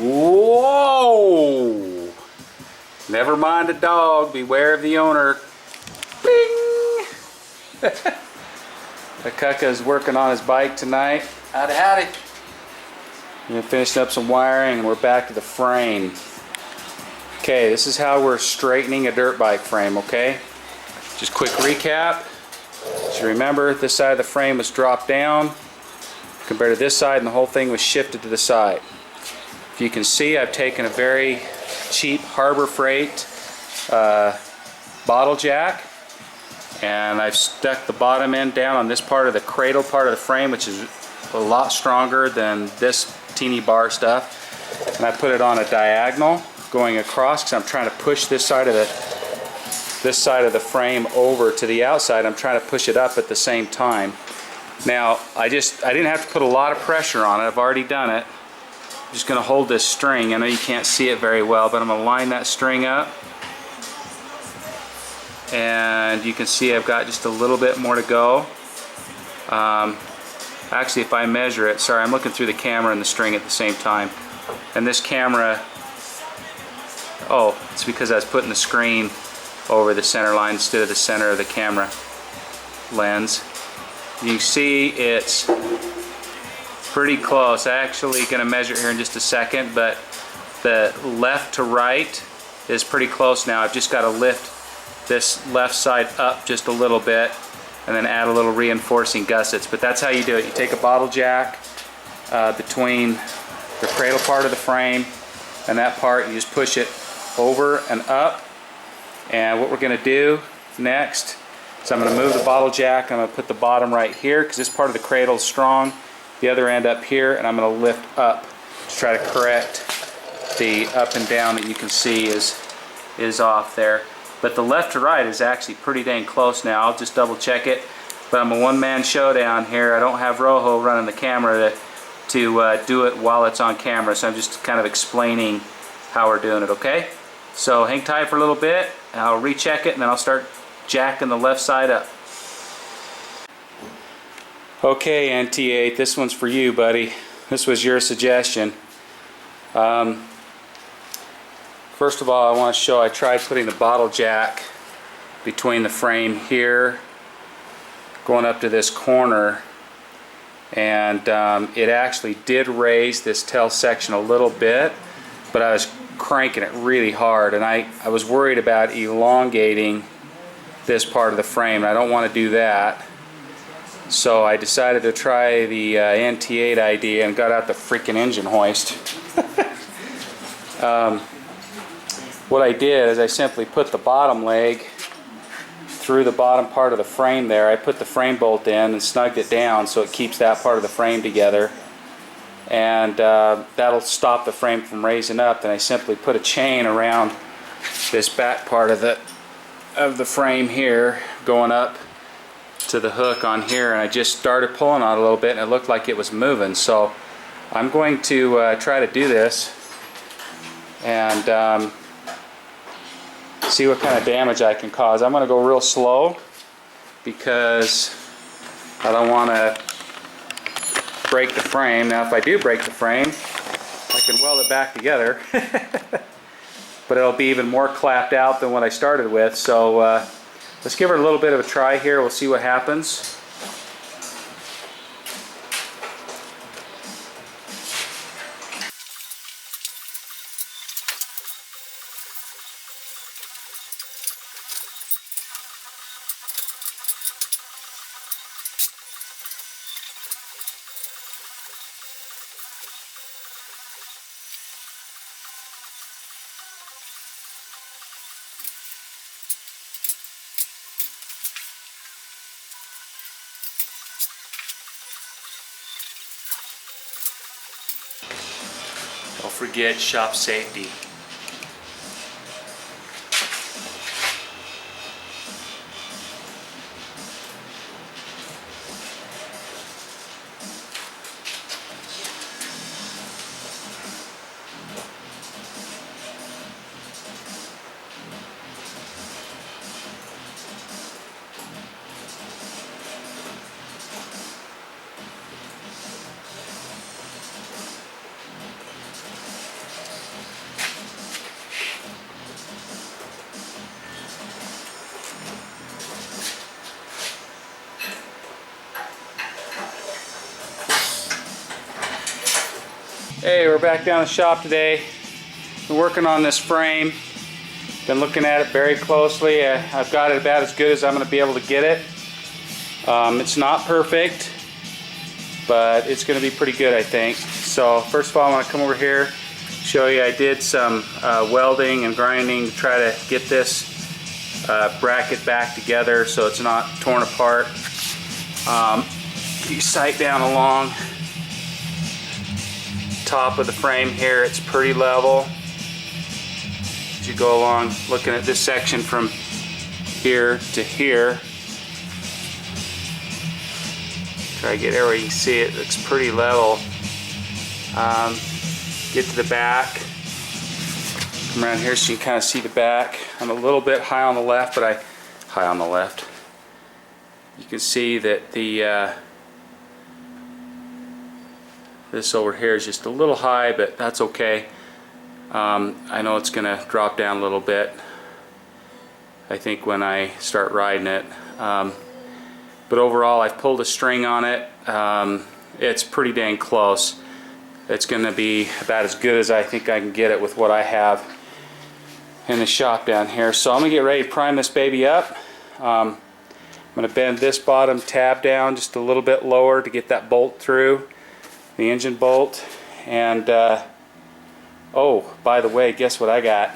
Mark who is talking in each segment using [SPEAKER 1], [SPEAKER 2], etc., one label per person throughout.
[SPEAKER 1] Whoa! Never mind the dog, beware of the owner. Bing! Akaka's working on his bike tonight.
[SPEAKER 2] Howdy, howdy.
[SPEAKER 1] We're finishing up some wiring and we're back to the frame. Okay, this is how we're straightening a dirt bike frame, okay? Just quick recap. So remember, this side of the frame was dropped down compared to this side, and the whole thing was shifted to the side. If you can see, I've taken a very cheap Harbor Freight bottle jack, and I've stuck the bottom end down on this part of the cradle part of the frame, which is a lot stronger than this teeny bar stuff, and I put it on a diagonal going across because I'm trying to push this side of the frame over to the outside. I'm trying to push it up at the same time. Now I didn't have to put a lot of pressure on it. I've already done it. I'm just going to hold this string. I know you can't see it very well, but I'm going to line that string up, and you can see I've got just a little bit more to go. Actually, if I measure it, sorry, I'm looking through the camera and the string at the same time, and this camera, oh, it's because I was putting the screen over the center line instead of the center of the camera lens. You can see it's pretty close. I'm actually going to measure here in just a second, but the left to right is pretty close now. I've just got to lift this left side up just a little bit and then add a little reinforcing gussets. But that's how you do it. You take a bottle jack between the cradle part of the frame and that part, you just push it over and up. And what we're going to do next is I'm going to move the bottle jack. I'm going to put the bottom right here because this part of the cradle is strong. The other end up here, and I'm going to lift up to try to correct the up and down that you can see is off there. But the left to right is actually pretty dang close now. I'll just double check it. But I'm a one-man showdown here. I don't have Rojo running the camera to do it while it's on camera. So I'm just kind of explaining how we're doing it, okay? So hang tight for a little bit, and I'll recheck it, and then I'll start jacking the left side up. Okay, NT8, this one's for you, buddy. This was your suggestion. First of all, I want to show I tried putting the bottle jack between the frame here, going up to this corner, and it actually did raise this tail section a little bit, but I was cranking it really hard, and I was worried about elongating this part of the frame, and I don't want to do that. So I decided to try the NT8 idea and got out the freaking engine hoist. What I did is I simply put the bottom leg through the bottom part of the frame there. I put the frame bolt in and snugged it down so it keeps that part of the frame together, and that'll stop the frame from raising up. Then I simply put a chain around this back part of the frame here going up to the hook on here, and I just started pulling on it a little bit and it looked like it was moving. So I'm going to try to do this and see what kind of damage I can cause. I'm going to go real slow because I don't want to break the frame. Now if I do break the frame, I can weld it back together. But it'll be even more clapped out than what I started with. So let's give her a little bit of a try here. We'll see what happens. Don't forget shop safety. Hey, we're back down the shop today. Been working on this frame. Been looking at it very closely. I've got it about as good as I'm going to be able to get it. It's not perfect, but it's going to be pretty good, I think. So first of all, I want to come over here, show you I did some welding and grinding to try to get this bracket back together so it's not torn apart. You sight down along top of the frame here, it's pretty level. As you go along, looking at this section from here to here, try to get everywhere you can see it, looks pretty level. Get to the back, come around here so you can kind of see the back. I'm a little bit high on the left, but high on the left. You can see that the this over here is just a little high, but that's okay. I know it's gonna drop down a little bit, I think, when I start riding it. But overall, I've pulled a string on it. It's pretty dang close. It's gonna be about as good as I think I can get it with what I have in the shop down here. So I'm gonna get ready to prime this baby up. I'm gonna bend this bottom tab down just a little bit lower to get that bolt through, the engine bolt. And oh, by the way, guess what I got?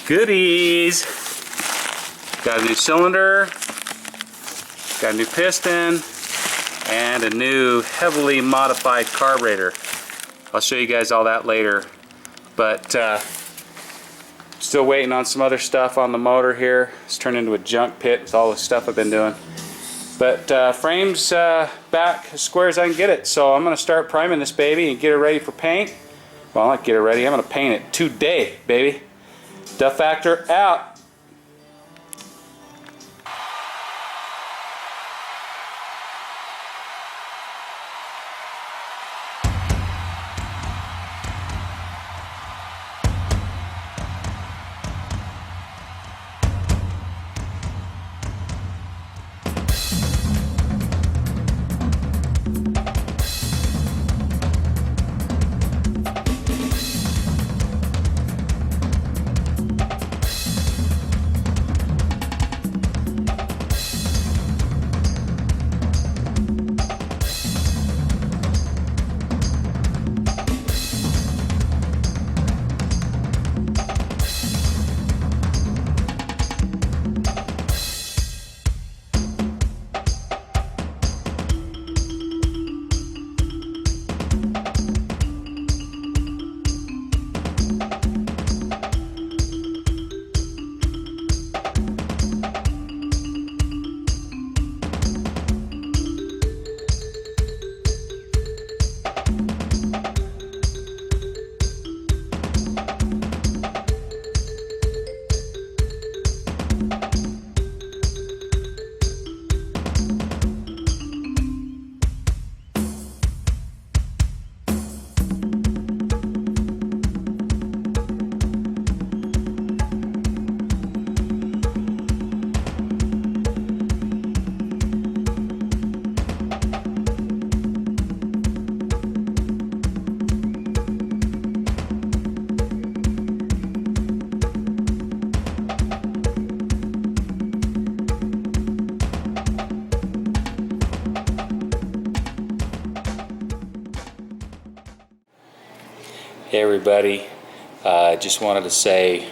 [SPEAKER 1] Goodies! Got a new cylinder, got a new piston, and a new heavily modified carburetor. I'll show you guys all that later. But still waiting on some other stuff on the motor here. It's turned into a junk pit with all the stuff I've been doing. But frame's back as square as I can get it. So I'm gonna start priming this baby and get it ready for paint. Well, not get it ready, I'm gonna paint it today, baby. Duff Factor out. Hey everybody, just wanted to say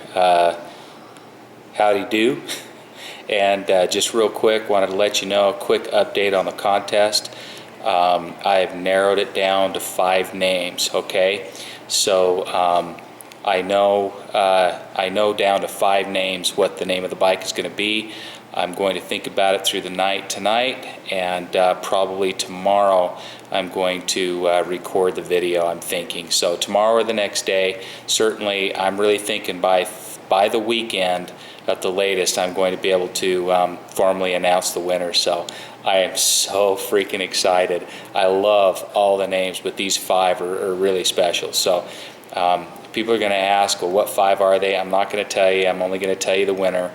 [SPEAKER 1] howdy do, and just real quick wanted to let you know a quick update on the contest. I have narrowed it down to 5 names. Okay, so I know down to 5 names what the name of the bike is going to be. I'm going to think about it through the night tonight, and probably tomorrow I'm going to record the video, I'm thinking. So tomorrow or the next day, certainly I'm really thinking by the weekend at the latest I'm going to be able to formally announce the winner. So I am so freaking excited. I love all the names, but these 5 are really special. So People are going to ask, well, what 5 are they? I'm not going to tell you. I'm only going to tell you the winner.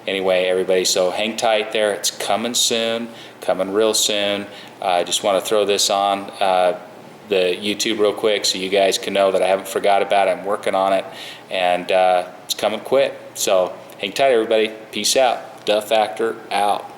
[SPEAKER 1] Anyway, everybody, so hang tight there. It's coming soon, coming real soon. I just want to throw this on the YouTube real quick so you guys can know that I haven't forgot about it. I'm working on it, and it's coming quick. So hang tight, everybody. Peace out. The Factor out.